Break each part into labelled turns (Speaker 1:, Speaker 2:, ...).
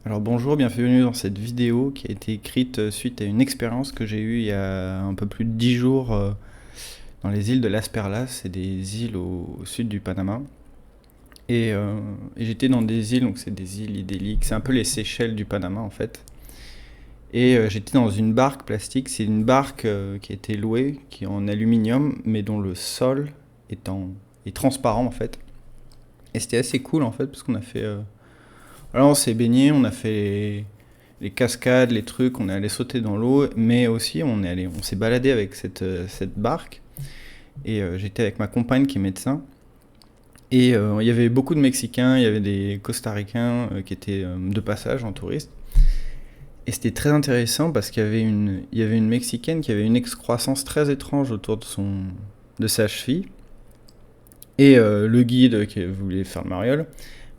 Speaker 1: Alors bonjour, bienvenue dans cette vidéo qui a été écrite suite à une expérience que j'ai eue il y a un peu plus de 10 jours dans les îles de Las Perlas, c'est des îles au sud du Panama. Et j'étais dans des îles, donc c'est des îles idylliques, c'est un peu les Seychelles du Panama en fait. Et j'étais dans une barque plastique, c'est une barque qui a été louée, qui est en aluminium, mais dont le sol est transparent en fait. Et c'était assez cool en fait, parce qu'on a fait... Alors on s'est baigné, on a fait les cascades, les trucs, on est allé sauter dans l'eau, mais aussi on s'est baladé avec cette barque. Et j'étais avec ma compagne qui est médecin. Et il y avait beaucoup de Mexicains, il y avait des Costaricains qui étaient de passage en touriste. Et c'était très intéressant parce il y avait une Mexicaine qui avait une excroissance très étrange autour de sa cheville. Et le guide qui voulait faire le mariole,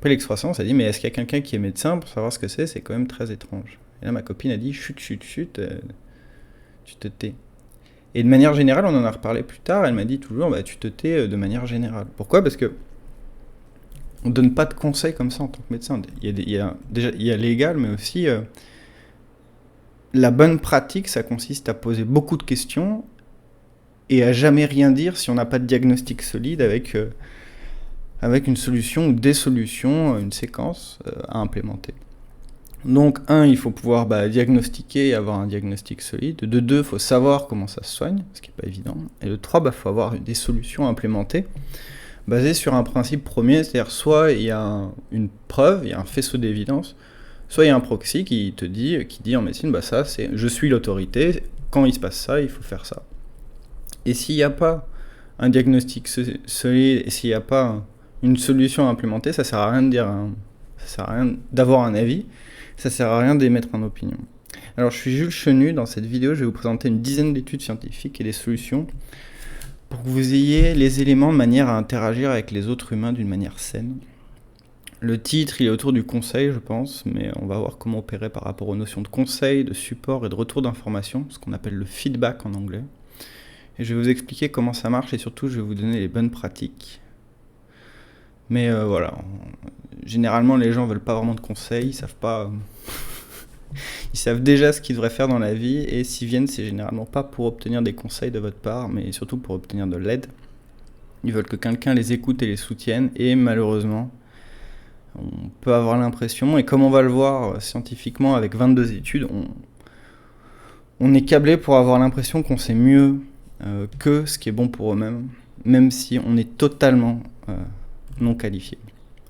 Speaker 1: après l'excroissance, a dit mais est-ce qu'il y a quelqu'un qui est médecin pour savoir ce que c'est quand même très étrange. Et là ma copine a dit chut chut chut, tu te tais. Et de manière générale, on en a reparlé plus tard, elle m'a dit toujours bah, tu te tais de manière générale. Pourquoi? Parce que on donne pas de conseils comme ça en tant que médecin. Déjà il y a légal, mais aussi la bonne pratique, ça consiste à poser beaucoup de questions et à jamais rien dire si on n'a pas de diagnostic solide avec une solution ou des solutions, une séquence à implémenter. Donc, il faut pouvoir diagnostiquer et avoir un diagnostic solide. De deux, il faut savoir comment ça se soigne, ce qui n'est pas évident. Et de trois, il faut avoir des solutions à implémenter basées sur un principe premier, c'est-à-dire soit il y a une preuve, il y a un faisceau d'évidence, soit il y a un proxy qui dit en médecine, ça c'est je suis l'autorité, quand il se passe ça, il faut faire ça. Et s'il n'y a pas un diagnostic solide, et s'il n'y a pas une solution à implémenter, ça sert à rien de dire, ça sert à rien d'avoir un avis, ça sert à rien d'émettre une opinion. Alors je suis Jules Chenu, dans cette vidéo je vais vous présenter une dizaine d'études scientifiques et des solutions pour que vous ayez les éléments de manière à interagir avec les autres humains d'une manière saine. Le titre, il est autour du conseil, je pense, mais on va voir comment opérer par rapport aux notions de conseil, de support et de retour d'information, ce qu'on appelle le feedback en anglais. Et je vais vous expliquer comment ça marche et surtout je vais vous donner les bonnes pratiques. Mais voilà, généralement les gens veulent pas vraiment de conseils, ils savent pas... Ils savent déjà ce qu'ils devraient faire dans la vie et s'ils viennent, c'est généralement pas pour obtenir des conseils de votre part, mais surtout pour obtenir de l'aide. Ils veulent que quelqu'un les écoute et les soutienne et malheureusement, on peut avoir l'impression, et comme on va le voir scientifiquement avec 22 études, on est câblé pour avoir l'impression qu'on sait mieux que ce qui est bon pour eux-mêmes, même si on est totalement non qualifié.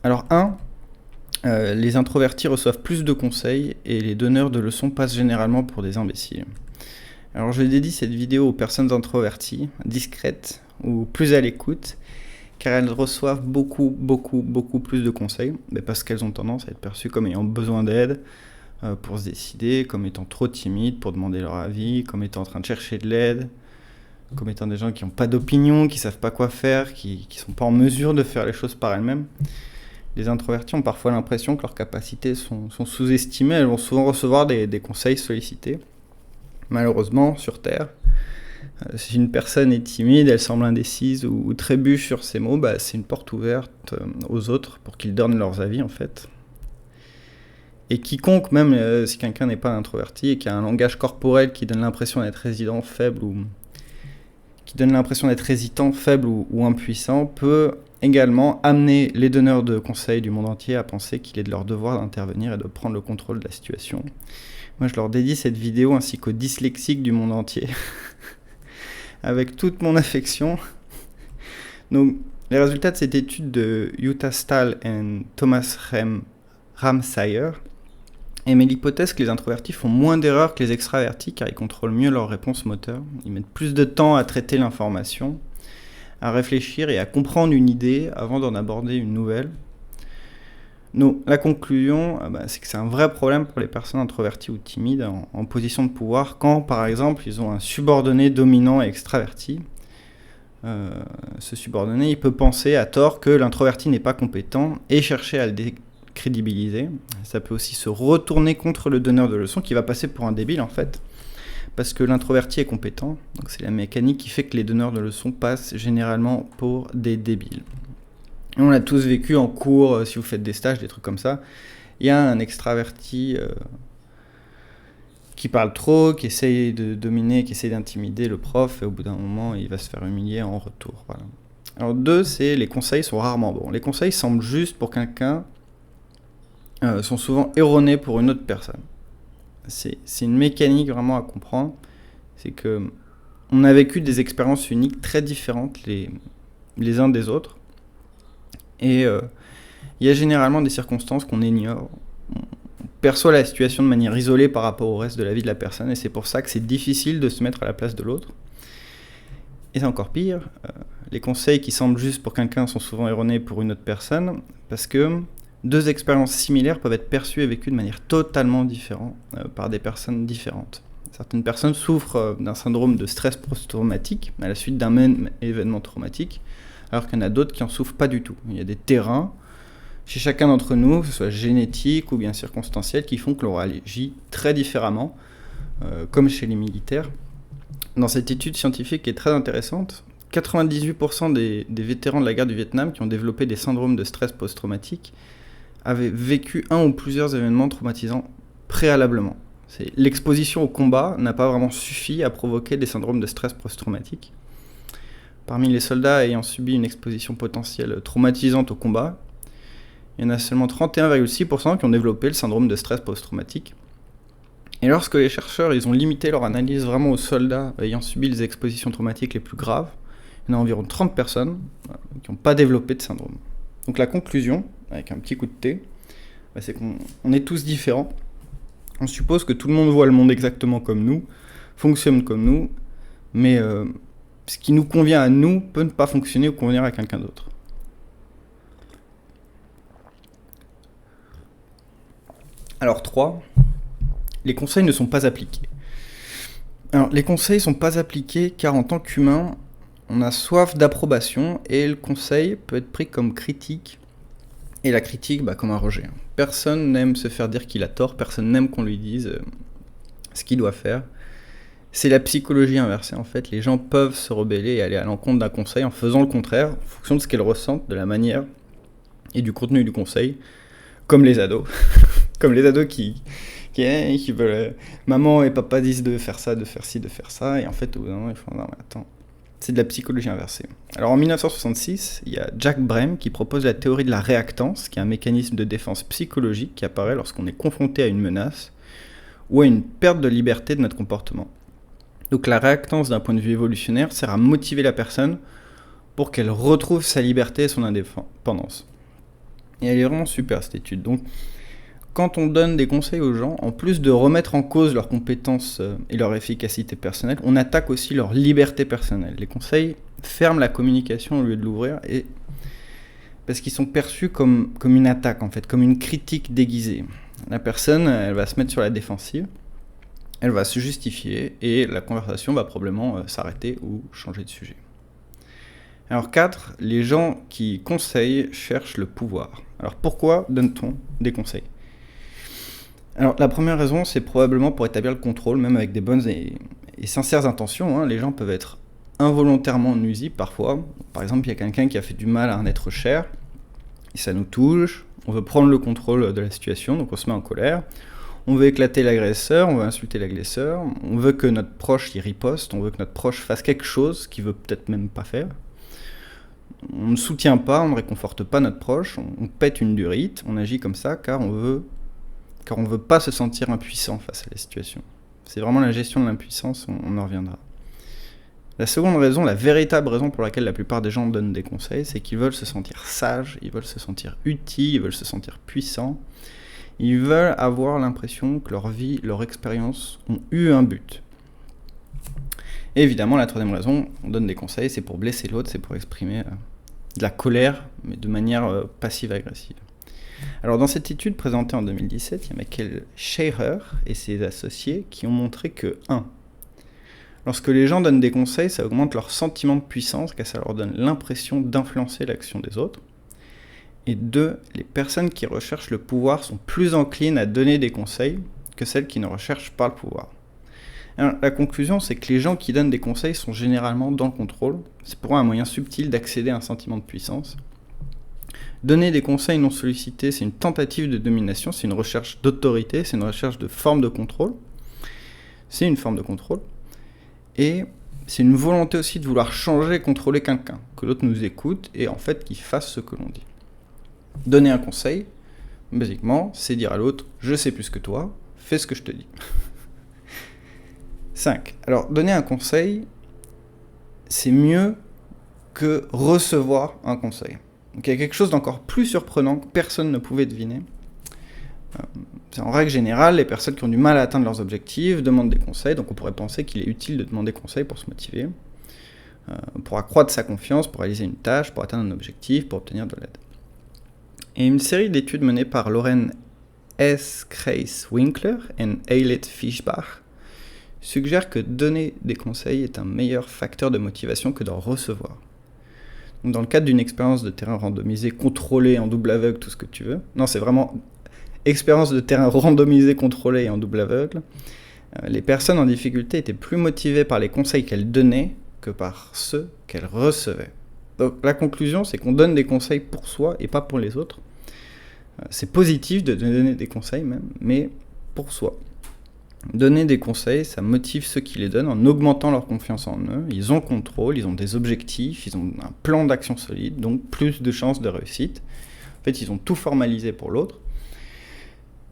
Speaker 1: Alors les introvertis reçoivent plus de conseils et les donneurs de leçons passent généralement pour des imbéciles. Alors je dédie cette vidéo aux personnes introverties, discrètes ou plus à l'écoute, car elles reçoivent beaucoup plus de conseils, parce qu'elles ont tendance à être perçues comme ayant besoin d'aide pour se décider, comme étant trop timides pour demander leur avis, comme étant en train de chercher de l'aide, comme étant des gens qui n'ont pas d'opinion, qui ne savent pas quoi faire, qui ne sont pas en mesure de faire les choses par elles-mêmes. Les introvertis ont parfois l'impression que leurs capacités sont sous-estimées, elles vont souvent recevoir des conseils sollicités. Malheureusement, sur Terre, si une personne est timide, elle semble indécise ou trébuche sur ses mots, c'est une porte ouverte aux autres pour qu'ils donnent leurs avis en fait. Et quiconque, même si quelqu'un n'est pas introverti et qui a un langage corporel qui donne l'impression d'être hésitant, faible ou impuissant, peut également amener les donneurs de conseils du monde entier à penser qu'il est de leur devoir d'intervenir et de prendre le contrôle de la situation. Moi, je leur dédie cette vidéo ainsi qu'aux dyslexiques du monde entier, avec toute mon affection. Donc, les résultats de cette étude de Jutta Stahl et Thomas Ramsayer émettent l'hypothèse que les introvertis font moins d'erreurs que les extravertis car ils contrôlent mieux leurs réponses moteurs. Ils mettent plus de temps à traiter l'information, à réfléchir et à comprendre une idée avant d'en aborder une nouvelle. Donc, la conclusion, c'est que c'est un vrai problème pour les personnes introverties ou timides en position de pouvoir quand, par exemple, ils ont un subordonné dominant et extraverti. Ce subordonné, il peut penser à tort que l'introverti n'est pas compétent et chercher à le décrédibiliser. Ça peut aussi se retourner contre le donneur de leçons qui va passer pour un débile en fait. Parce que l'introverti est compétent, donc c'est la mécanique qui fait que les donneurs de leçons passent généralement pour des débiles. Et on l'a tous vécu en cours, si vous faites des stages, des trucs comme ça. il y a un extraverti qui parle trop, qui essaye de dominer, qui essaye d'intimider le prof, et au bout d'un moment, il va se faire humilier en retour. Voilà. Alors 2, c'est les conseils sont rarement bons. Les conseils semblent justes pour quelqu'un, sont souvent erronés pour une autre personne. C'est une mécanique vraiment à comprendre. C'est que on a vécu des expériences uniques très différentes les uns des autres. Et il y a généralement des circonstances qu'on ignore. On perçoit la situation de manière isolée par rapport au reste de la vie de la personne, et c'est pour ça que c'est difficile de se mettre à la place de l'autre. Et c'est encore pire, les conseils qui semblent justes pour quelqu'un sont souvent erronés pour une autre personne, parce que 2 expériences similaires peuvent être perçues et vécues de manière totalement différente par des personnes différentes. Certaines personnes souffrent d'un syndrome de stress post-traumatique à la suite d'un même événement traumatique, alors qu'il y en a d'autres qui n'en souffrent pas du tout. Il y a des terrains chez chacun d'entre nous, que ce soit génétique ou bien circonstanciel, qui font que l'on réagit très différemment, comme chez les militaires. Dans cette étude scientifique qui est très intéressante, 98% des vétérans de la guerre du Vietnam qui ont développé des syndromes de stress post-traumatique avaient vécu un ou plusieurs événements traumatisants préalablement. L'exposition au combat n'a pas vraiment suffi à provoquer des syndromes de stress post-traumatique. Parmi les soldats ayant subi une exposition potentielle traumatisante au combat, il y en a seulement 31,6% qui ont développé le syndrome de stress post-traumatique. Et lorsque les chercheurs ils ont limité leur analyse vraiment aux soldats ayant subi les expositions traumatiques les plus graves, il y en a environ 30 personnes qui n'ont pas développé de syndrome. Donc la conclusion, avec un petit coup de thé, c'est qu'on est tous différents. On suppose que tout le monde voit le monde exactement comme nous, fonctionne comme nous, mais ce qui nous convient à nous peut ne pas fonctionner ou convenir à quelqu'un d'autre. Alors 3, les conseils ne sont pas appliqués. Alors les conseils ne sont pas appliqués car en tant qu'humain, on a soif d'approbation et le conseil peut être pris comme critique et la critique comme un rejet. Personne n'aime se faire dire qu'il a tort, personne n'aime qu'on lui dise ce qu'il doit faire. C'est la psychologie inversée en fait. Les gens peuvent se rebeller et aller à l'encontre d'un conseil en faisant le contraire, en fonction de ce qu'ils ressentent, de la manière et du contenu du conseil, comme les ados. Comme les ados qui veulent... maman et papa disent de faire ça, de faire ci, de faire ça, et en fait au bout d'un moment ils font non mais attends. C'est de la psychologie inversée. Alors en 1966, il y a Jack Brem qui propose la théorie de la réactance, qui est un mécanisme de défense psychologique qui apparaît lorsqu'on est confronté à une menace ou à une perte de liberté de notre comportement. Donc la réactance d'un point de vue évolutionnaire sert à motiver la personne pour qu'elle retrouve sa liberté et son indépendance. Et elle est vraiment super cette étude. Donc quand on donne des conseils aux gens, en plus de remettre en cause leurs compétences et leur efficacité personnelle, on attaque aussi leur liberté personnelle. Les conseils ferment la communication au lieu de l'ouvrir, et parce qu'ils sont perçus comme une attaque, en fait, comme une critique déguisée. La personne, elle va se mettre sur la défensive, elle va se justifier, et la conversation va probablement s'arrêter ou changer de sujet. Alors 4, les gens qui conseillent cherchent le pouvoir. Alors pourquoi donne-t-on des conseils ? Alors la première raison, c'est probablement pour établir le contrôle, même avec des bonnes et sincères intentions. Les gens peuvent être involontairement nuisibles parfois. Par exemple, il y a quelqu'un qui a fait du mal à un être cher, et ça nous touche, on veut prendre le contrôle de la situation, donc on se met en colère. On veut éclater l'agresseur, on veut insulter l'agresseur, on veut que notre proche y riposte, on veut que notre proche fasse quelque chose qu'il veut peut-être même pas faire. On ne soutient pas, on ne réconforte pas notre proche, on pète une durite, on agit comme ça car on veut pas se sentir impuissant face à la situation. C'est vraiment la gestion de l'impuissance, on en reviendra. La seconde raison, la véritable raison pour laquelle la plupart des gens donnent des conseils, c'est qu'ils veulent se sentir sages, ils veulent se sentir utiles, ils veulent se sentir puissants. Ils veulent avoir l'impression que leur vie, leur expérience ont eu un but. Et évidemment, la troisième raison, on donne des conseils, c'est pour blesser l'autre, c'est pour exprimer de la colère, mais de manière passive-agressive. Alors dans cette étude présentée en 2017, il y a Michael Schaerer et ses associés qui ont montré que 1. Lorsque les gens donnent des conseils, ça augmente leur sentiment de puissance, car ça leur donne l'impression d'influencer l'action des autres. Et 2, les personnes qui recherchent le pouvoir sont plus enclines à donner des conseils que celles qui ne recherchent pas le pouvoir. Alors, la conclusion, c'est que les gens qui donnent des conseils sont généralement dans le contrôle. C'est pour eux un moyen subtil d'accéder à un sentiment de puissance. Donner des conseils non sollicités, c'est une tentative de domination, c'est une recherche d'autorité, c'est une recherche de forme de contrôle. C'est une forme de contrôle. Et c'est une volonté aussi de vouloir changer, contrôler quelqu'un, que l'autre nous écoute et en fait qu'il fasse ce que l'on dit. Donner un conseil, basiquement, c'est dire à l'autre « je sais plus que toi, fais ce que je te dis ». 5. Alors, donner un conseil, c'est mieux que recevoir un conseil. Donc il y a quelque chose d'encore plus surprenant que personne ne pouvait deviner. C'est en règle générale, les personnes qui ont du mal à atteindre leurs objectifs demandent des conseils, donc on pourrait penser qu'il est utile de demander conseil pour se motiver, pour accroître sa confiance, pour réaliser une tâche, pour atteindre un objectif, pour obtenir de l'aide. Et une série d'études menées par Lauren S. Kreis-Winkler et Eilert Fischbach suggère que donner des conseils est un meilleur facteur de motivation que d'en recevoir. Donc dans le cadre d'une expérience de terrain randomisée, contrôlée, en double aveugle, tout ce que tu veux. Non, c'est vraiment expérience de terrain randomisée, contrôlée et en double aveugle. Les personnes en difficulté étaient plus motivées par les conseils qu'elles donnaient que par ceux qu'elles recevaient. Donc la conclusion, c'est qu'on donne des conseils pour soi et pas pour les autres. C'est positif de donner des conseils même, mais pour soi. Donner des conseils, ça motive ceux qui les donnent en augmentant leur confiance en eux. Ils ont contrôle, ils ont des objectifs, ils ont un plan d'action solide, donc plus de chances de réussite. En fait, ils ont tout formalisé pour l'autre.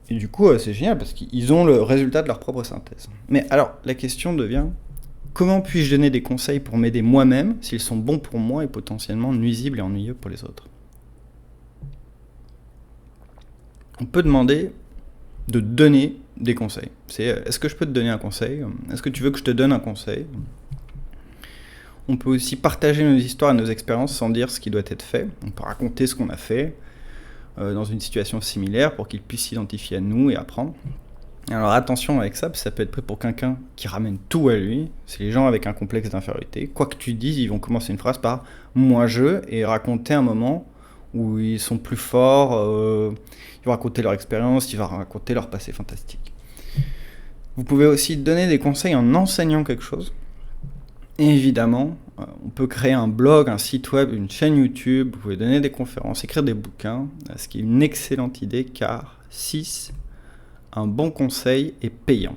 Speaker 1: Et du coup, c'est génial parce qu'ils ont le résultat de leur propre synthèse. Mais alors, la question devient, comment puis-je donner des conseils pour m'aider moi-même s'ils sont bons pour moi et potentiellement nuisibles et ennuyeux pour les autres ? On peut demander de donner des conseils. C'est est-ce que je peux te donner un conseil ? Est-ce que tu veux que je te donne un conseil ? On peut aussi partager nos histoires et nos expériences sans dire ce qui doit être fait. On peut raconter ce qu'on a fait dans une situation similaire pour qu'ils puissent s'identifier à nous et apprendre. Alors attention avec ça, parce que ça peut être pris pour quelqu'un qui ramène tout à lui. C'est les gens avec un complexe d'infériorité. Quoi que tu dises, ils vont commencer une phrase par « moi je » et raconter un moment où ils sont plus forts, ils vont raconter leur expérience, ils vont raconter leur passé fantastique. Vous pouvez aussi donner des conseils en enseignant quelque chose. Et évidemment, on peut créer un blog, un site web, une chaîne YouTube, vous pouvez donner des conférences, écrire des bouquins, ce qui est une excellente idée car 6, un bon conseil est payant.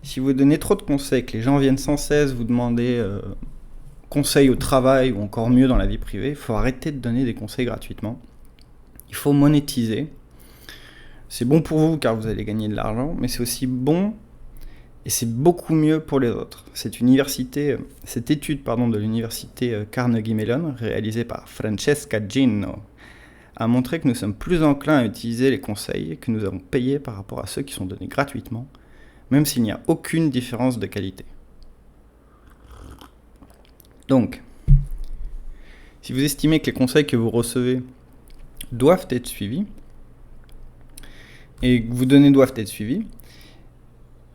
Speaker 1: Si vous donnez trop de conseils, que les gens viennent sans cesse vous demander conseils au travail ou encore mieux dans la vie privée, il faut arrêter de donner des conseils gratuitement. Il faut monétiser. C'est bon pour vous car vous allez gagner de l'argent, mais c'est aussi bon et c'est beaucoup mieux pour les autres. Cette étude de l'université Carnegie Mellon, réalisée par Francesca Gino, a montré que nous sommes plus enclins à utiliser les conseils que nous avons payés par rapport à ceux qui sont donnés gratuitement, même s'il n'y a aucune différence de qualité. Donc, si vous estimez que les conseils que vous recevez doivent être suivis, et que vous donnez doivent être suivis,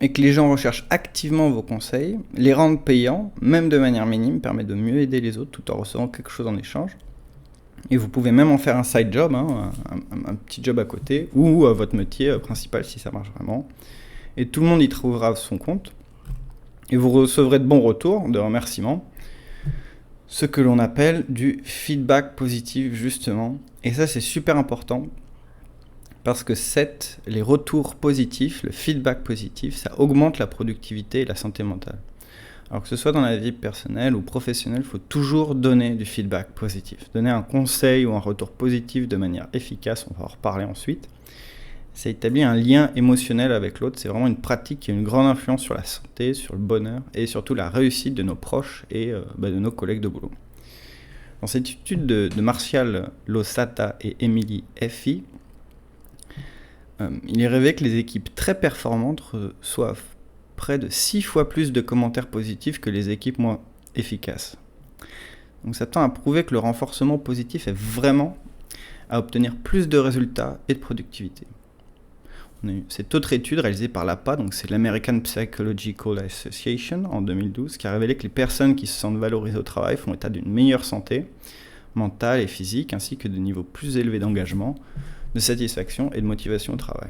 Speaker 1: et que les gens recherchent activement vos conseils, les rendre payants, même de manière minime, permet de mieux aider les autres tout en recevant quelque chose en échange. Et vous pouvez même en faire un side job, un petit job à côté, ou votre métier principal si ça marche vraiment. Et tout le monde y trouvera son compte. Et vous recevrez de bons retours, de remerciements, ce que l'on appelle du feedback positif justement. Et ça c'est super important. Parce que les retours positifs, le feedback positif, ça augmente la productivité et la santé mentale. Alors que ce soit dans la vie personnelle ou professionnelle, il faut toujours donner du feedback positif. Donner un conseil ou un retour positif de manière efficace, on va en reparler ensuite. Ça établit un lien émotionnel avec l'autre. C'est vraiment une pratique qui a une grande influence sur la santé, sur le bonheur et surtout la réussite de nos proches et de nos collègues de boulot. Dans cette étude de Martial Losata et Emily Effie, il est révélé que les équipes très performantes reçoivent près de 6 fois plus de commentaires positifs que les équipes moins efficaces. Donc ça tend à prouver que le renforcement positif est vraiment à obtenir plus de résultats et de productivité. On a eu cette autre étude réalisée par l'APA, donc c'est l'American Psychological Association en 2012, qui a révélé que les personnes qui se sentent valorisées au travail font état d'une meilleure santé mentale et physique, ainsi que de niveaux plus élevés d'engagement, de satisfaction et de motivation au travail.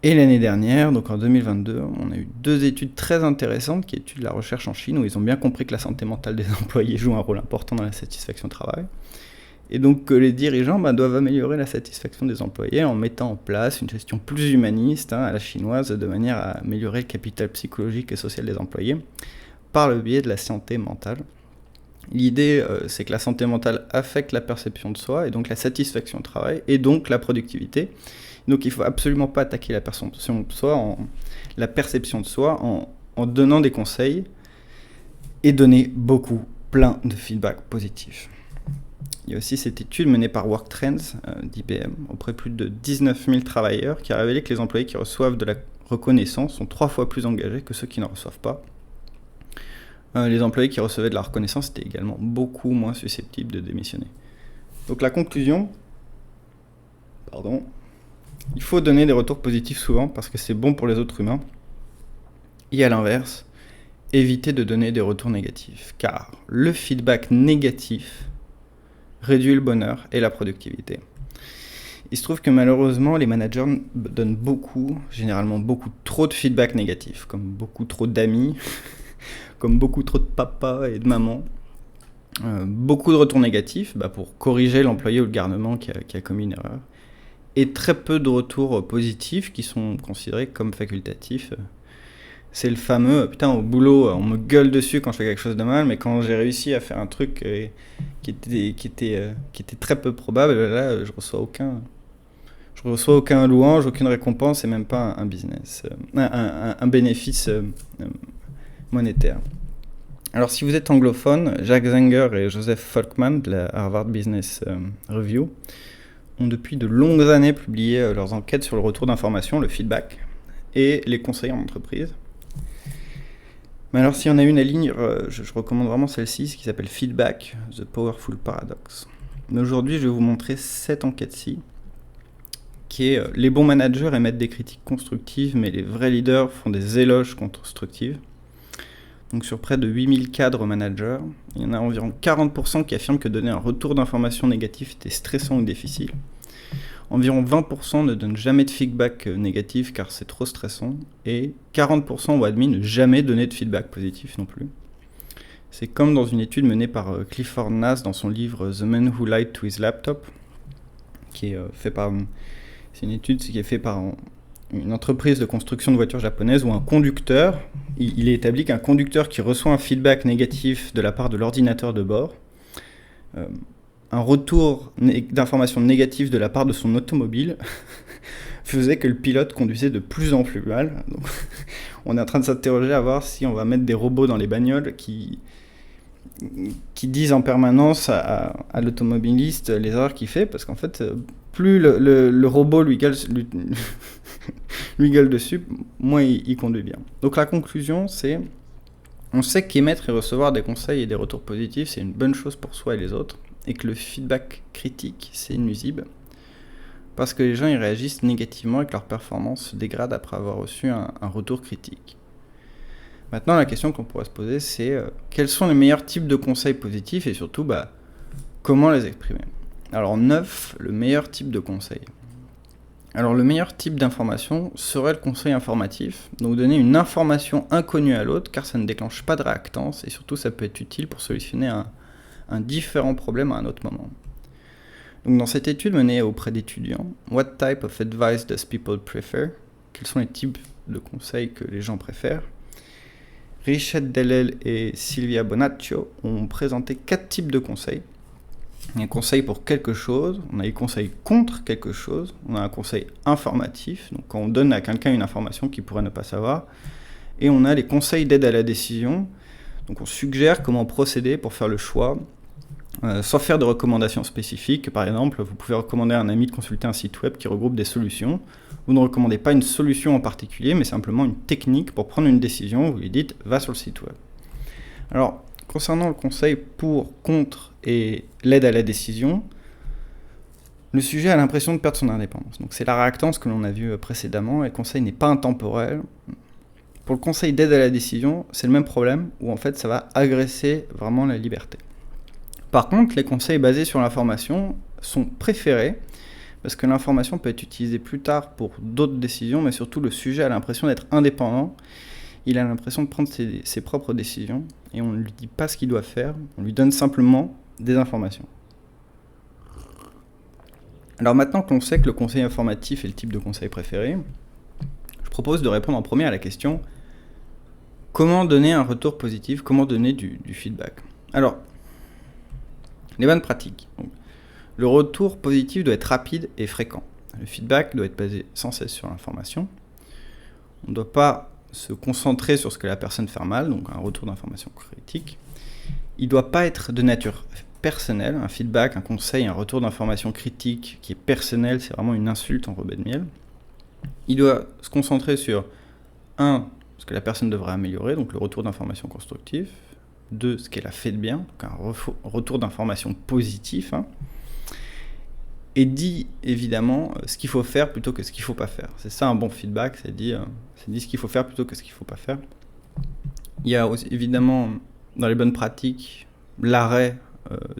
Speaker 1: Et l'année dernière, donc en 2022, on a eu 2 études très intéressantes qui étudient la recherche en Chine, où ils ont bien compris que la santé mentale des employés joue un rôle important dans la satisfaction au travail. Et donc que les dirigeants doivent améliorer la satisfaction des employés en mettant en place une gestion plus humaniste, à la chinoise, de manière à améliorer le capital psychologique et social des employés par le biais de la santé mentale. L'idée, c'est que la santé mentale affecte la perception de soi et donc la satisfaction au travail et donc la productivité. Donc il ne faut absolument pas attaquer la perception de soi en donnant des conseils et donner plein de feedback positif. Il y a aussi cette étude menée par WorkTrends d'IBM auprès de plus de 19 000 travailleurs qui a révélé que les employés qui reçoivent de la reconnaissance sont 3 fois plus engagés que ceux qui n'en reçoivent pas. Les employés qui recevaient de la reconnaissance étaient également beaucoup moins susceptibles de démissionner. Donc la conclusion, il faut donner des retours positifs souvent parce que c'est bon pour les autres humains. Et à l'inverse, éviter de donner des retours négatifs, car le feedback négatif réduit le bonheur et la productivité. Il se trouve que malheureusement, les managers donnent généralement beaucoup trop de feedback négatif, comme beaucoup trop d'amis, comme beaucoup trop de papa et de maman. Beaucoup de retours négatifs pour corriger l'employé ou le gouvernement qui a commis une erreur. Et très peu de retours positifs qui sont considérés comme facultatifs. C'est le fameux « putain, au boulot, on me gueule dessus quand je fais quelque chose de mal, mais quand j'ai réussi à faire un truc qui était très peu probable, là, je reçois aucun louange, aucune récompense et même pas un business, un bénéfice monétaire. » Alors si vous êtes anglophone, Jack Zenger et Joseph Folkman de la Harvard Business Review ont depuis de longues années publié leurs enquêtes sur le retour d'information, le feedback, et les conseils en entreprise. Mais alors s'il y en a une à lire, je recommande vraiment celle-ci, ce qui s'appelle Feedback, The Powerful Paradox. Mais aujourd'hui, je vais vous montrer cette enquête-ci, qui est les bons managers émettent des critiques constructives, mais les vrais leaders font des éloges constructifs. Donc sur près de 8000 cadres managers, il y en a environ 40% qui affirment que donner un retour d'information négatif était stressant ou difficile. Environ 20% ne donnent jamais de feedback négatif car c'est trop stressant. Et 40% ont admis ne jamais donner de feedback positif non plus. C'est comme dans une étude menée par Clifford Nass dans son livre The Man Who Lied to His Laptop, c'est une étude qui est faite par une entreprise de construction de voitures japonaise où un conducteur, il est établi qu'un conducteur qui reçoit un feedback négatif de la part de l'ordinateur de bord, un retour d'informations négatives de la part de son automobile faisait que le pilote conduisait de plus en plus mal. Donc, on est en train de s'interroger à voir si on va mettre des robots dans les bagnoles qui disent en permanence à l'automobiliste les erreurs qu'il fait, parce qu'en fait, plus le robot lui gueule dessus, moins il conduit bien. Donc la conclusion, c'est on sait qu'émettre et recevoir des conseils et des retours positifs, c'est une bonne chose pour soi et les autres, et que le feedback critique, c'est nuisible, parce que les gens ils réagissent négativement et que leur performance se dégrade après avoir reçu un retour critique. Maintenant, la question qu'on pourrait se poser, c'est quels sont les meilleurs types de conseils positifs et surtout, comment les exprimer. Alors 9, le meilleur type de conseil. Alors le meilleur type d'information serait le conseil informatif, donc donner une information inconnue à l'autre car ça ne déclenche pas de réactance et surtout ça peut être utile pour solutionner un différent problème à un autre moment. Donc dans cette étude menée auprès d'étudiants, What type of advice does people prefer? Quels sont les types de conseils que les gens préfèrent? Richard Dellel et Silvia Bonaccio ont présenté 4 types de conseils. Il y a un conseil pour quelque chose, on a des conseils contre quelque chose, on a un conseil informatif, donc quand on donne à quelqu'un une information qu'il pourrait ne pas savoir, et on a les conseils d'aide à la décision, donc on suggère comment procéder pour faire le choix, sans faire de recommandations spécifiques. Par exemple, vous pouvez recommander à un ami de consulter un site web qui regroupe des solutions. Vous ne recommandez pas une solution en particulier, mais simplement une technique pour prendre une décision. Vous lui dites « va sur le site web ». Alors, concernant le conseil pour, contre et l'aide à la décision, le sujet a l'impression de perdre son indépendance. Donc c'est la réactance que l'on a vue précédemment, et le conseil n'est pas intemporel. Pour le conseil d'aide à la décision, c'est le même problème, où en fait ça va agresser vraiment la liberté. Par contre, les conseils basés sur l'information sont préférés, parce que l'information peut être utilisée plus tard pour d'autres décisions, mais surtout le sujet a l'impression d'être indépendant, il a l'impression de prendre ses propres décisions, et on ne lui dit pas ce qu'il doit faire, on lui donne simplement des informations. Alors maintenant que l'on sait que le conseil informatif est le type de conseil préféré, je propose de répondre en premier à la question comment donner un retour positif, comment donner du feedback. Alors, les bonnes pratiques. Donc, le retour positif doit être rapide et fréquent. Le feedback doit être basé sans cesse sur l'information. On ne doit pas se concentrer sur ce que la personne fait mal, donc un retour d'information critique. Il ne doit pas être de nature personnelle. Un feedback, un conseil, un retour d'information critique qui est personnel, c'est vraiment une insulte en rebais de miel. Il doit se concentrer sur 1. Ce que la personne devrait améliorer, donc le retour d'information constructif. 2. Ce qu'elle a fait de bien, donc un retour d'information positif. Et dit évidemment ce qu'il faut faire plutôt que ce qu'il ne faut pas faire. C'est ça un bon feedback, c'est dire ce qu'il faut faire plutôt que ce qu'il ne faut pas faire. Il y a aussi, évidemment dans les bonnes pratiques l'arrêt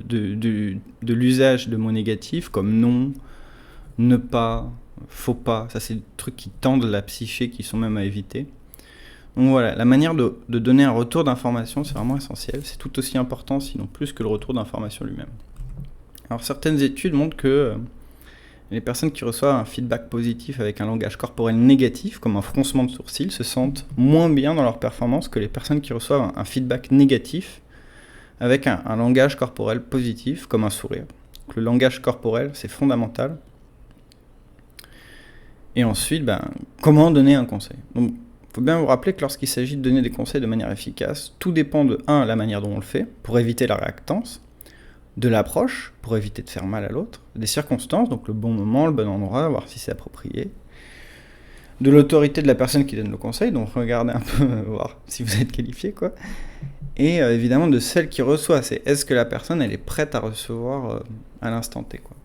Speaker 1: de l'usage de mots négatifs comme non, ne pas, faut pas. Ça c'est des trucs qui tendent la psyché, qui sont même à éviter. Donc voilà, la manière de donner un retour d'information, c'est vraiment essentiel. C'est tout aussi important, sinon plus que le retour d'information lui-même. Alors certaines études montrent que les personnes qui reçoivent un feedback positif avec un langage corporel négatif, comme un froncement de sourcils, se sentent moins bien dans leur performance que les personnes qui reçoivent un feedback négatif avec un langage corporel positif, comme un sourire. Donc, le langage corporel, c'est fondamental. Et ensuite, comment donner un conseil ? Donc, il faut bien vous rappeler que lorsqu'il s'agit de donner des conseils de manière efficace, tout dépend de 1. La manière dont on le fait, pour éviter la réactance, de l'approche, pour éviter de faire mal à l'autre, des circonstances, donc le bon moment, le bon endroit, voir si c'est approprié, de l'autorité de la personne qui donne le conseil, donc regardez un peu, voir si vous êtes qualifié, quoi, et évidemment de celle qui reçoit, c'est est-ce que la personne elle est prête à recevoir à l'instant T, quoi.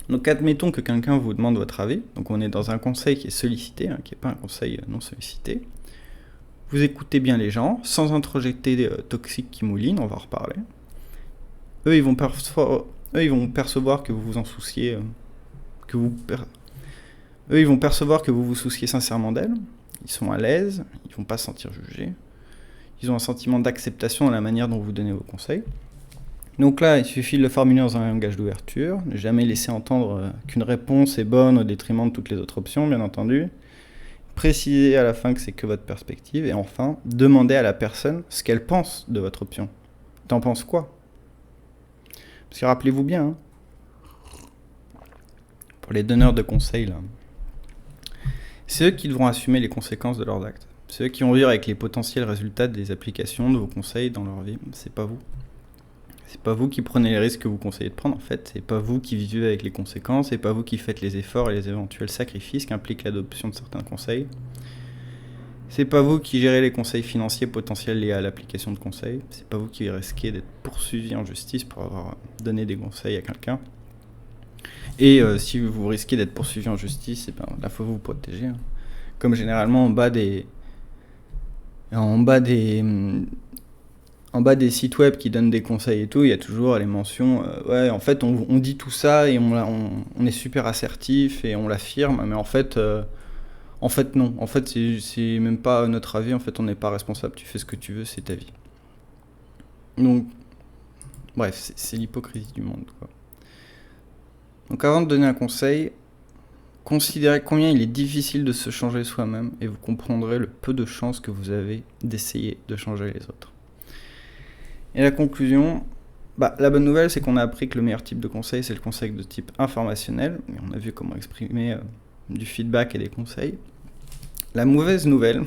Speaker 1: Donc admettons que quelqu'un vous demande votre avis, donc on est dans un conseil qui est sollicité, qui n'est pas un conseil non sollicité. Vous écoutez bien les gens, sans introjecter toxiques qui moulinent, on va en reparler. Eux, ils vont percevoir que vous vous en souciez, eux, ils vont percevoir que vous vous souciez sincèrement d'elles. Ils sont à l'aise, ils vont pas se sentir jugés. Ils ont un sentiment d'acceptation dans la manière dont vous donnez vos conseils. Donc là, il suffit de le formuler dans un langage d'ouverture, ne jamais laisser entendre qu'une réponse est bonne au détriment de toutes les autres options, bien entendu. Précisez à la fin que c'est que votre perspective, et enfin, demandez à la personne ce qu'elle pense de votre option. T'en penses quoi ? Parce que rappelez-vous bien, pour les donneurs de conseils, là, c'est eux qui devront assumer les conséquences de leurs actes. C'est eux qui vont vivre avec les potentiels résultats des applications de vos conseils dans leur vie. C'est pas vous. C'est pas vous qui prenez les risques que vous conseillez de prendre, en fait. C'est pas vous qui vivez avec les conséquences. C'est pas vous qui faites les efforts et les éventuels sacrifices qu'implique l'adoption de certains conseils. C'est pas vous qui gérez les conseils financiers potentiels liés à l'application de conseils. C'est pas vous qui risquez d'être poursuivi en justice pour avoir donné des conseils à quelqu'un. Et si vous risquez d'être poursuivi en justice, là, il faut vous protéger. Comme généralement en bas des sites web qui donnent des conseils et tout, il y a toujours les mentions ouais, en fait on dit tout ça et on est super assertif et on l'affirme, mais en fait non, en fait c'est même pas notre avis, en fait on n'est pas responsable, tu fais ce que tu veux, c'est ta vie. Donc bref, c'est l'hypocrisie du monde, quoi. Donc avant de donner un conseil, considérez combien il est difficile de se changer soi-même et vous comprendrez le peu de chances que vous avez d'essayer de changer les autres. Et la conclusion, la bonne nouvelle, c'est qu'on a appris que le meilleur type de conseil, c'est le conseil de type informationnel. Et on a vu comment exprimer du feedback et des conseils. La mauvaise nouvelle,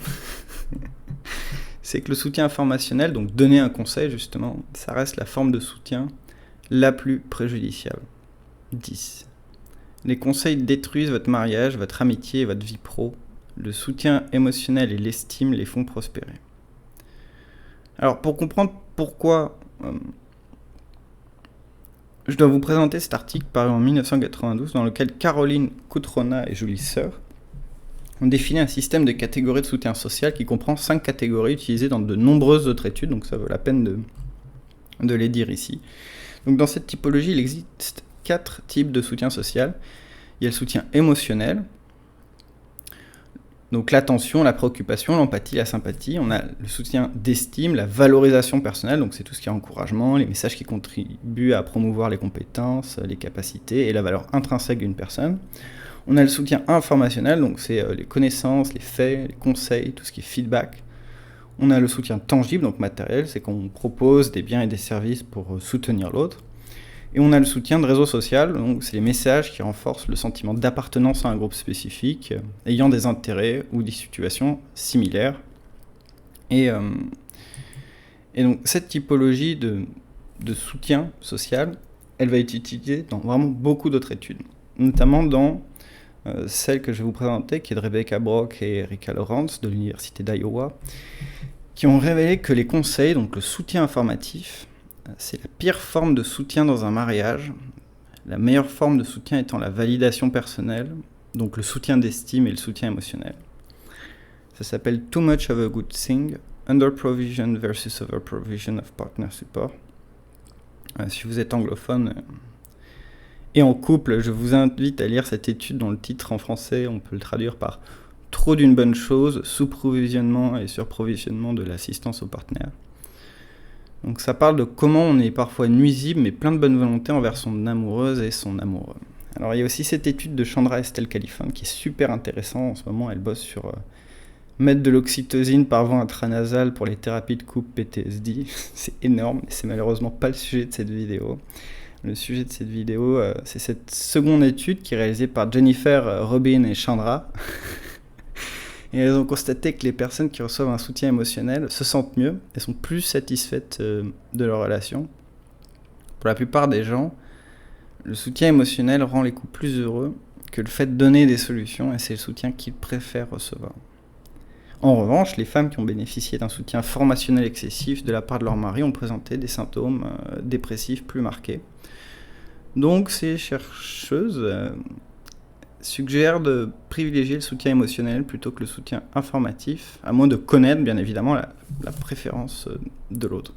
Speaker 1: c'est que le soutien informationnel, donc donner un conseil justement, ça reste la forme de soutien la plus préjudiciable. 10. Les conseils détruisent votre mariage, votre amitié et votre vie pro. Le soutien émotionnel et l'estime les font prospérer. Alors, pour comprendre pourquoi je dois vous présenter cet article paru en 1992 dans lequel Caroline Cutrona et Julie Seur ont défini un système de catégories de soutien social qui comprend 5 catégories utilisées dans de nombreuses autres études, donc ça vaut la peine de les dire ici. Donc dans cette typologie, il existe 4 types de soutien social. Il y a le soutien émotionnel. Donc l'attention, la préoccupation, l'empathie, la sympathie. On a le soutien d'estime, la valorisation personnelle, donc c'est tout ce qui est encouragement, les messages qui contribuent à promouvoir les compétences, les capacités et la valeur intrinsèque d'une personne. On a le soutien informationnel, donc c'est les connaissances, les faits, les conseils, tout ce qui est feedback. On a le soutien tangible, donc matériel, c'est qu'on propose des biens et des services pour soutenir l'autre. Et on a le soutien de réseau social, donc c'est les messages qui renforcent le sentiment d'appartenance à un groupe spécifique, ayant des intérêts ou des situations similaires. Et donc cette typologie de soutien social, elle va être utilisée dans vraiment beaucoup d'autres études, notamment dans celle que je vais vous présenter, qui est de Rebecca Brock et Erika Lawrence de l'Université d'Iowa, qui ont révélé que les conseils, donc le soutien informatif, c'est la pire forme de soutien dans un mariage, la meilleure forme de soutien étant la validation personnelle, donc le soutien d'estime et le soutien émotionnel. Ça s'appelle Too Much of a Good Thing, Under Provision versus Over Provision of Partner Support. Si vous êtes anglophone et en couple, je vous invite à lire cette étude dont le titre en français, on peut le traduire par Trop d'une bonne chose, sous-provisionnement et surprovisionnement de l'assistance au partenaire. Donc ça parle de comment on est parfois nuisible mais plein de bonne volonté envers son amoureuse et son amoureux. Alors il y a aussi cette étude de Chandra Estelle Califan qui est super intéressante. En ce moment elle bosse sur mettre de l'oxytocine par voie intranasale pour les thérapies de couple PTSD. C'est énorme et c'est malheureusement pas le sujet de cette vidéo. Le sujet de cette vidéo c'est cette seconde étude qui est réalisée par Jennifer Robin et Chandra. Et elles ont constaté que les personnes qui reçoivent un soutien émotionnel se sentent mieux et sont plus satisfaites de leur relation. Pour la plupart des gens, le soutien émotionnel rend les couples plus heureux que le fait de donner des solutions et c'est le soutien qu'ils préfèrent recevoir. En revanche, les femmes qui ont bénéficié d'un soutien formationnel excessif de la part de leur mari ont présenté des symptômes dépressifs plus marqués. Donc ces chercheuses suggère de privilégier le soutien émotionnel plutôt que le soutien informatif, à moins de connaître bien évidemment la préférence de l'autre.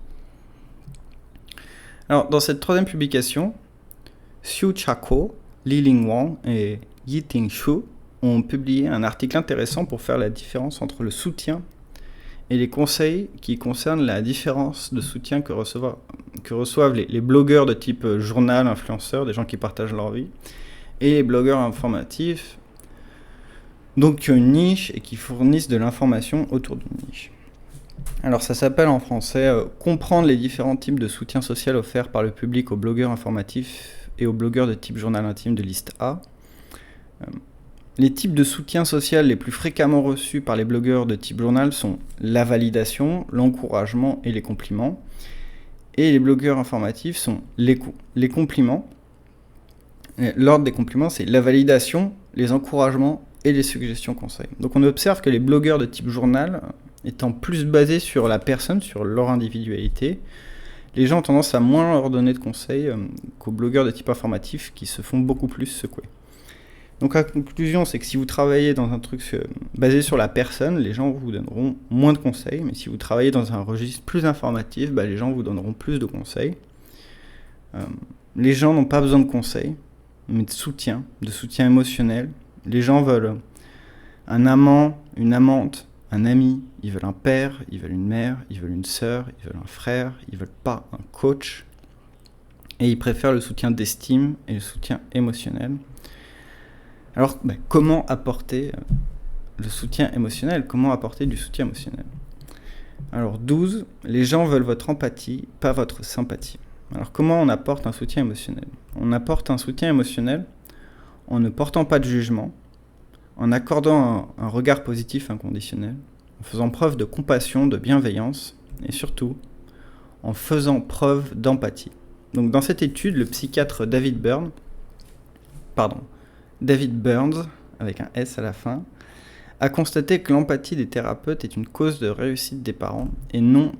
Speaker 1: Alors dans cette troisième publication, Xiu Chako, Li Ling Wang et Yi-Ting Xu ont publié un article intéressant pour faire la différence entre le soutien et les conseils qui concernent la différence de soutien que reçoivent les blogueurs de type journal, influenceurs, des gens qui partagent leur vie, et les blogueurs informatifs, donc qui ont une niche et qui fournissent de l'information autour d'une niche. Alors ça s'appelle en français comprendre les différents types de soutien social offerts par le public aux blogueurs informatifs et aux blogueurs de type journal intime de liste A. Les types de soutien social les plus fréquemment reçus par les blogueurs de type journal sont la validation, l'encouragement et les compliments. Et les blogueurs informatifs sont les compliments. L'ordre des compliments, c'est la validation, les encouragements et les suggestions conseils. Donc on observe que les blogueurs de type journal, étant plus basés sur la personne, sur leur individualité, les gens ont tendance à moins leur donner de conseils qu'aux blogueurs de type informatif qui se font beaucoup plus secouer. Donc la conclusion, c'est que si vous travaillez dans un truc basé sur la personne, les gens vous donneront moins de conseils, mais si vous travaillez dans un registre plus informatif, les gens vous donneront plus de conseils. Les gens n'ont pas besoin de conseils, mais de soutien émotionnel. Les gens veulent un amant, une amante, un ami, ils veulent un père, ils veulent une mère, ils veulent une sœur, ils veulent un frère, ils veulent pas un coach. Et ils préfèrent le soutien d'estime et le soutien émotionnel. Alors, comment apporter le soutien émotionnel ? Comment apporter du soutien émotionnel ? Alors, 12, les gens veulent votre empathie, pas votre sympathie. Alors, comment on apporte un soutien émotionnel ? On apporte un soutien émotionnel en ne portant pas de jugement, en accordant un regard positif inconditionnel, en faisant preuve de compassion, de bienveillance, et surtout, en faisant preuve d'empathie. Donc, dans cette étude, le psychiatre David Burns, avec un S à la fin, a constaté que l'empathie des thérapeutes est une cause de réussite des parents et non...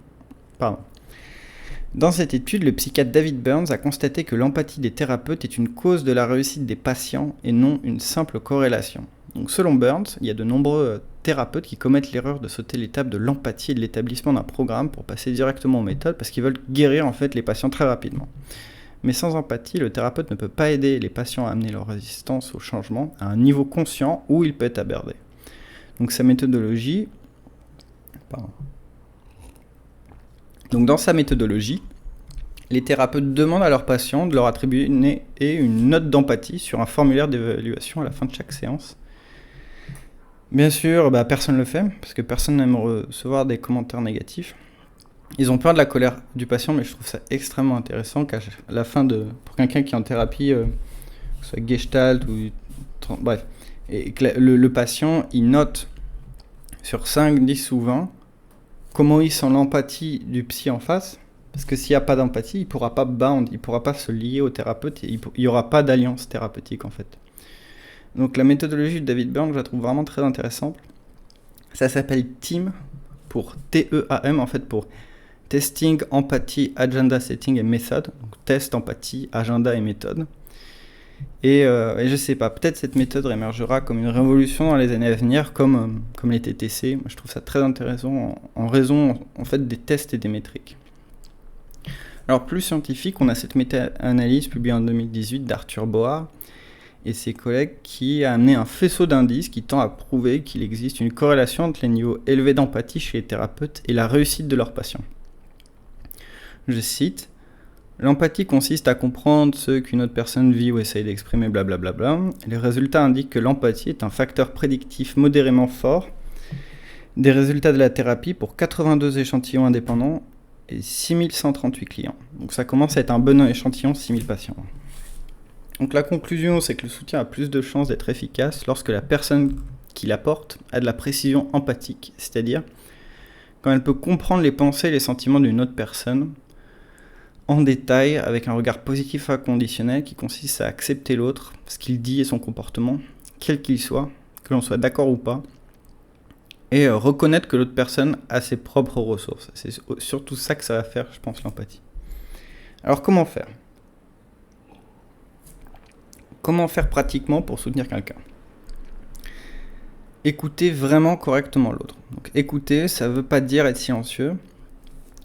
Speaker 1: Dans cette étude, le psychiatre David Burns a constaté que l'empathie des thérapeutes est une cause de la réussite des patients et non une simple corrélation. Donc selon Burns, il y a de nombreux thérapeutes qui commettent l'erreur de sauter l'étape de l'empathie et de l'établissement d'un programme pour passer directement aux méthodes parce qu'ils veulent guérir en fait les patients très rapidement. Mais sans empathie, le thérapeute ne peut pas aider les patients à amener leur résistance au changement à un niveau conscient où il peut être abordé. Donc sa méthodologie... Pardon. Donc dans sa méthodologie, les thérapeutes demandent à leurs patients de leur attribuer une note d'empathie sur un formulaire d'évaluation à la fin de chaque séance. Bien sûr, personne ne le fait, parce que personne n'aime recevoir des commentaires négatifs. Ils ont peur de la colère du patient, mais je trouve ça extrêmement intéressant qu'à la fin pour quelqu'un qui est en thérapie, que ce soit Gestalt ou... Bref, et que le patient, il note sur 5, 10 ou 20 comment il sent l'empathie du psy en face, parce que s'il n'y a pas d'empathie, il ne pourra pas bound, il ne pourra pas se lier au thérapeute, et il n'y aura pas d'alliance thérapeutique en fait. Donc la méthodologie de David Burn, je la trouve vraiment très intéressante. Ça s'appelle TEAM, pour T-E-A-M, en fait pour Testing, Empathy, Agenda Setting et Method. Donc test, empathie, agenda et méthode. Et je sais pas, peut-être cette méthode émergera comme une révolution dans les années à venir, comme les TTC. Moi, je trouve ça très intéressant en raison en fait des tests et des métriques. Alors plus scientifique, on a cette méta-analyse publiée en 2018 d'Arthur Bohar et ses collègues qui a amené un faisceau d'indices qui tend à prouver qu'il existe une corrélation entre les niveaux élevés d'empathie chez les thérapeutes et la réussite de leurs patients. Je cite: l'empathie consiste à comprendre ce qu'une autre personne vit ou essaye d'exprimer, blablabla. Les résultats indiquent que l'empathie est un facteur prédictif modérément fort des résultats de la thérapie pour 82 échantillons indépendants et 6138 clients. Donc ça commence à être un bon échantillon, 6000 patients. Donc la conclusion, c'est que le soutien a plus de chances d'être efficace lorsque la personne qui l'apporte a de la précision empathique, c'est-à-dire quand elle peut comprendre les pensées et les sentiments d'une autre personne en détail, avec un regard positif inconditionnel qui consiste à accepter l'autre, ce qu'il dit et son comportement, quel qu'il soit, que l'on soit d'accord ou pas, et reconnaître que l'autre personne a ses propres ressources. C'est surtout ça que ça va faire, je pense, l'empathie. Alors comment faire ? Comment faire pratiquement pour soutenir quelqu'un ? Écouter vraiment correctement l'autre. Donc écouter, ça ne veut pas dire être silencieux.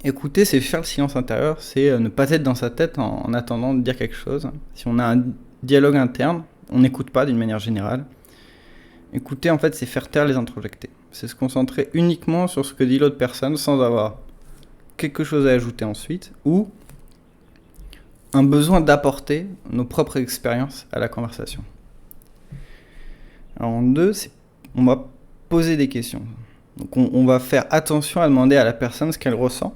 Speaker 1: Écouter, c'est faire le silence intérieur, c'est ne pas être dans sa tête en attendant de dire quelque chose. Si on a un dialogue interne, on n'écoute pas d'une manière générale. Écouter, en fait, c'est faire taire les introjectés. C'est se concentrer uniquement sur ce que dit l'autre personne sans avoir quelque chose à ajouter ensuite, ou un besoin d'apporter nos propres expériences à la conversation. Alors en deux, on va poser des questions. Donc on va faire attention à demander à la personne ce qu'elle ressent,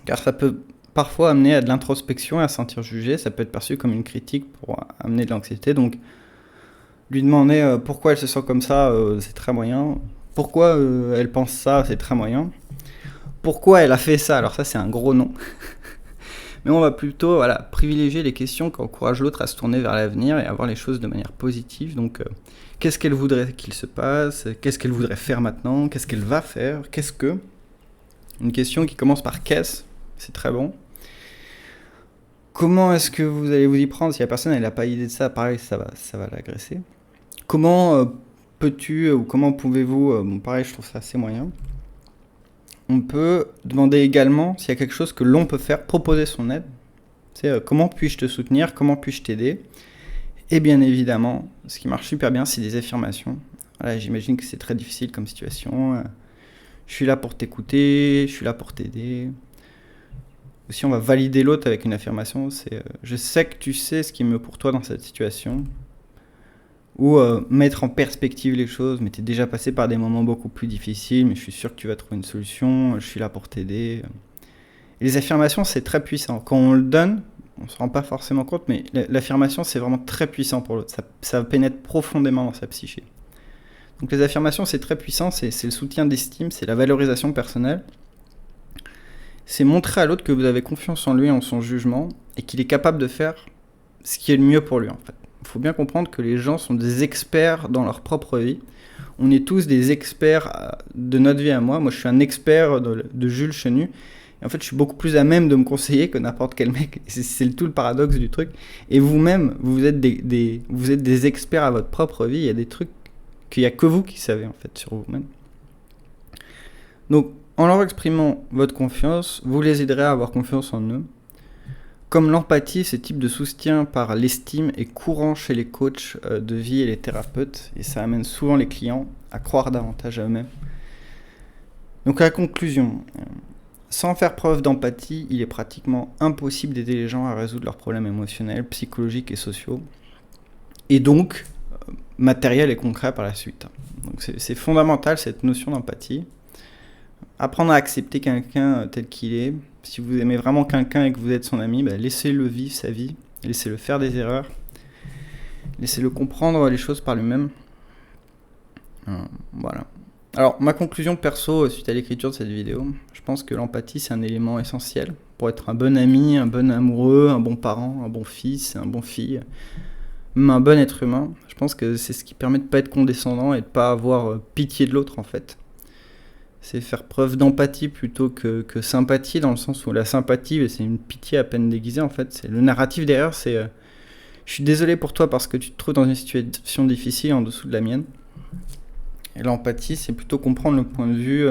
Speaker 1: car ça peut parfois amener à de l'introspection et à se sentir jugé. Ça peut être perçu comme une critique pour amener de l'anxiété. Donc lui demander pourquoi elle se sent comme ça, c'est très moyen. Pourquoi elle pense ça, c'est très moyen. Pourquoi elle a fait ça, alors ça c'est un gros non. Mais on va plutôt privilégier les questions qui encouragent l'autre à se tourner vers l'avenir et à voir les choses de manière positive. Donc, qu'est-ce qu'elle voudrait qu'il se passe ? Qu'est-ce qu'elle voudrait faire maintenant ? Qu'est-ce qu'elle va faire ? Qu'est-ce que ? Une question qui commence par « qu'est-ce ?» c'est très bon. Comment est-ce que vous allez vous y prendre ? Si la personne n'a pas idée de ça, pareil, ça va l'agresser. Comment peux-tu ou comment pouvez-vous... pareil, je trouve ça assez moyen. On peut demander également s'il y a quelque chose que l'on peut faire, proposer son aide. C'est comment puis-je te soutenir, comment puis-je t'aider. Et bien évidemment, ce qui marche super bien, c'est des affirmations. Voilà, j'imagine que c'est très difficile comme situation. Je suis là pour t'écouter, je suis là pour t'aider. Aussi, on va valider l'autre avec une affirmation. C'est je sais que tu sais ce qui est mieux pour toi dans cette situation. Ou mettre en perspective les choses, mais t'es déjà passé par des moments beaucoup plus difficiles, mais je suis sûr que tu vas trouver une solution, je suis là pour t'aider. Et les affirmations, c'est très puissant. Quand on le donne, on se rend pas forcément compte, mais l'affirmation, c'est vraiment très puissant pour l'autre. Ça pénètre profondément dans sa psyché. Donc les affirmations, c'est très puissant, c'est le soutien d'estime, c'est la valorisation personnelle. C'est montrer à l'autre que vous avez confiance en lui, en son jugement, et qu'il est capable de faire ce qui est le mieux pour lui, en fait. Il faut bien comprendre que les gens sont des experts dans leur propre vie. On est tous des experts de notre vie à moi. Moi, je suis un expert de Jules Chenu. Et en fait, je suis beaucoup plus à même de me conseiller que n'importe quel mec. C'est tout le paradoxe du truc. Et vous-même, vous êtes des experts à votre propre vie. Il y a des trucs qu'il n'y a que vous qui savez, en fait, sur vous-même. Donc, en leur exprimant votre confiance, vous les aiderez à avoir confiance en eux. Comme l'empathie, ce type de soutien par l'estime est courant chez les coachs de vie et les thérapeutes, et ça amène souvent les clients à croire davantage à eux-mêmes. Donc la conclusion, sans faire preuve d'empathie, il est pratiquement impossible d'aider les gens à résoudre leurs problèmes émotionnels, psychologiques et sociaux, et donc matériels et concrets par la suite. Donc c'est fondamental cette notion d'empathie. Apprendre à accepter quelqu'un tel qu'il est. Si vous aimez vraiment quelqu'un et que vous êtes son ami, laissez-le vivre sa vie, laissez-le faire des erreurs, laissez-le comprendre les choses par lui-même. Voilà. Alors, ma conclusion perso suite à l'écriture de cette vidéo, je pense que l'empathie c'est un élément essentiel pour être un bon ami, un bon amoureux, un bon parent, un bon fils, un bon fille, même un bon être humain. Je pense que c'est ce qui permet de ne pas être condescendant et de ne pas avoir pitié de l'autre en fait. C'est faire preuve d'empathie plutôt que sympathie, dans le sens où la sympathie, c'est une pitié à peine déguisée en fait. C'est le narratif derrière, c'est je suis désolé pour toi parce que tu te trouves dans une situation difficile en dessous de la mienne. Et l'empathie, c'est plutôt comprendre le point de vue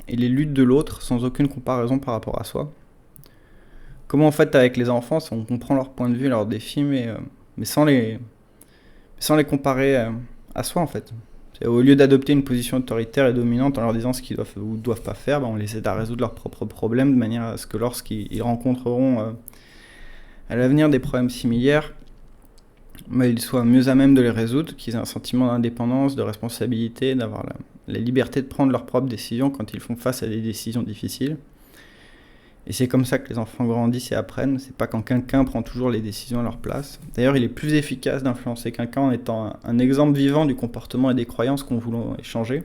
Speaker 1: et les luttes de l'autre sans aucune comparaison par rapport à soi. Comment en fait avec les enfants, on comprend leur point de vue, leurs défis, mais sans les comparer à soi en fait. Au lieu d'adopter une position autoritaire et dominante en leur disant ce qu'ils doivent ou doivent pas faire, on les aide à résoudre leurs propres problèmes de manière à ce que lorsqu'ils rencontreront à l'avenir des problèmes similaires, ils soient mieux à même de les résoudre, qu'ils aient un sentiment d'indépendance, de responsabilité, d'avoir la liberté de prendre leurs propres décisions quand ils font face à des décisions difficiles. Et c'est comme ça que les enfants grandissent et apprennent, c'est pas quand quelqu'un prend toujours les décisions à leur place. D'ailleurs, il est plus efficace d'influencer quelqu'un en étant un exemple vivant du comportement et des croyances qu'on veut échanger,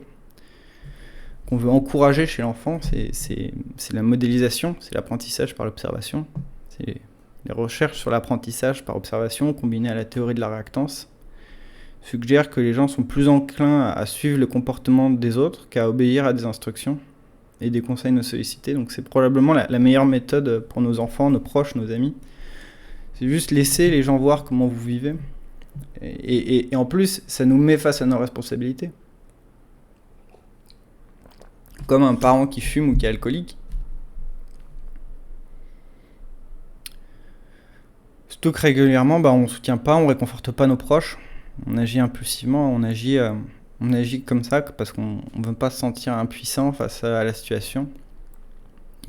Speaker 1: qu'on veut encourager chez l'enfant. C'est la modélisation, c'est l'apprentissage par l'observation, c'est les recherches sur l'apprentissage par observation combinées à la théorie de la réactance suggèrent que les gens sont plus enclins à suivre le comportement des autres qu'à obéir à des instructions et des conseils non sollicités. Donc c'est probablement la meilleure méthode pour nos enfants, nos proches, nos amis. C'est juste laisser les gens voir comment vous vivez. Et en plus, ça nous met face à nos responsabilités. Comme un parent qui fume ou qui est alcoolique. Surtout que régulièrement, on ne soutient pas, on ne réconforte pas nos proches. On agit impulsivement, on agit comme ça parce qu'on ne veut pas se sentir impuissant face à la situation.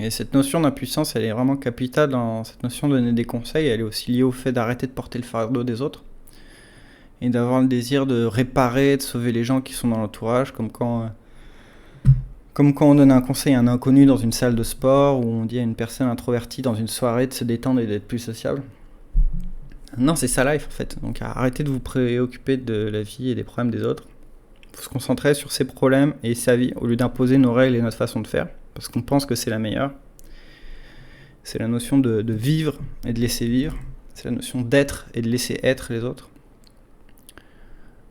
Speaker 1: Et cette notion d'impuissance, elle est vraiment capitale dans cette notion de donner des conseils. Elle est aussi liée au fait d'arrêter de porter le fardeau des autres et d'avoir le désir de réparer, de sauver les gens qui sont dans l'entourage, comme quand on donne un conseil à un inconnu dans une salle de sport ou on dit à une personne introvertie dans une soirée de se détendre et d'être plus sociable. Non, c'est sa life en fait. Donc arrêtez de vous préoccuper de la vie et des problèmes des autres. Il faut se concentrer sur ses problèmes et sa vie au lieu d'imposer nos règles et notre façon de faire parce qu'on pense que c'est la meilleure. C'est la notion de vivre et de laisser vivre. C'est la notion d'être et de laisser être les autres.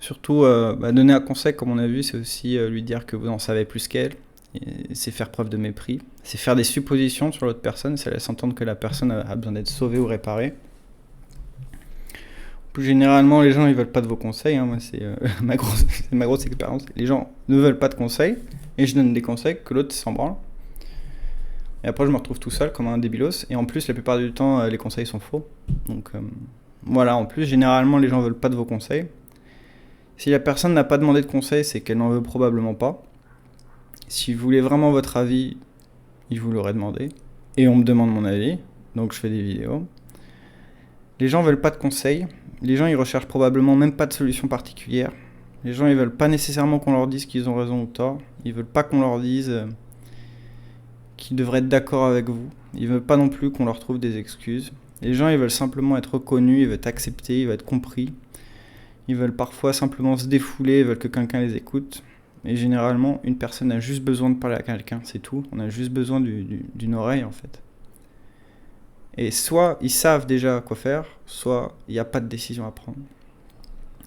Speaker 1: Surtout, donner un conseil, comme on a vu, c'est aussi lui dire que vous en savez plus qu'elle. Et c'est faire preuve de mépris. C'est faire des suppositions sur l'autre personne. Ça laisse entendre que la personne a besoin d'être sauvée ou réparée. Plus généralement, les gens ils veulent pas de vos conseils. Moi, c'est ma grosse expérience. Les gens ne veulent pas de conseils et je donne des conseils que l'autre s'en branle. Et après, je me retrouve tout seul comme un débilos. Et en plus, la plupart du temps, les conseils sont faux. Donc voilà. En plus, généralement, les gens veulent pas de vos conseils. Si la personne n'a pas demandé de conseils, c'est qu'elle n'en veut probablement pas. Si vous voulez vraiment votre avis, il vous l'aurait demandé. Et on me demande mon avis, donc je fais des vidéos. Les gens veulent pas de conseils. Les gens, ils recherchent probablement même pas de solution particulière. Les gens, ils veulent pas nécessairement qu'on leur dise qu'ils ont raison ou tort. Ils veulent pas qu'on leur dise qu'ils devraient être d'accord avec vous. Ils veulent pas non plus qu'on leur trouve des excuses. Les gens, ils veulent simplement être reconnus, ils veulent être acceptés, ils veulent être compris. Ils veulent parfois simplement se défouler, ils veulent que quelqu'un les écoute. Et généralement, une personne a juste besoin de parler à quelqu'un, c'est tout. On a juste besoin d'une oreille, en fait. Et soit ils savent déjà quoi faire, soit il n'y a pas de décision à prendre.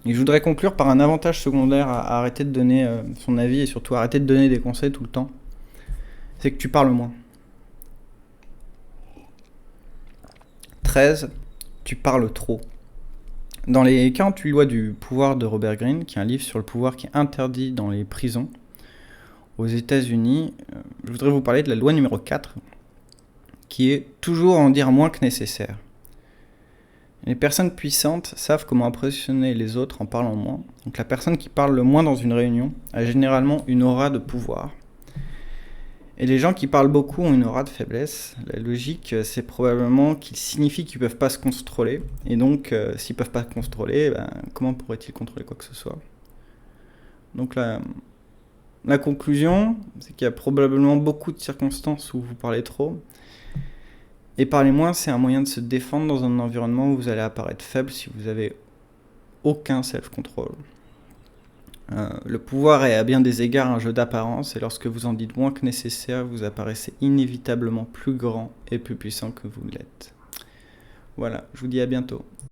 Speaker 1: Et je voudrais conclure par un avantage secondaire à arrêter de donner son avis et surtout arrêter de donner des conseils tout le temps. C'est que tu parles moins. 13, tu parles trop. Dans les 48 lois du pouvoir de Robert Greene, qui est un livre sur le pouvoir qui est interdit dans les prisons aux États-Unis, je voudrais vous parler de la loi numéro 4, qui est toujours en dire moins que nécessaire. Les personnes puissantes savent comment impressionner les autres en parlant moins. Donc la personne qui parle le moins dans une réunion a généralement une aura de pouvoir. Et les gens qui parlent beaucoup ont une aura de faiblesse. La logique, c'est probablement qu'il signifie qu'ils ne peuvent pas se contrôler. Et donc, s'ils ne peuvent pas se contrôler, comment pourraient-ils contrôler quoi que ce soit? Donc la conclusion, c'est qu'il y a probablement beaucoup de circonstances où vous parlez trop. Et parler moins, c'est un moyen de se défendre dans un environnement où vous allez apparaître faible si vous avez aucun self-control. Le pouvoir est à bien des égards un jeu d'apparence, et lorsque vous en dites moins que nécessaire, vous apparaissez inévitablement plus grand et plus puissant que vous l'êtes. Voilà, je vous dis à bientôt.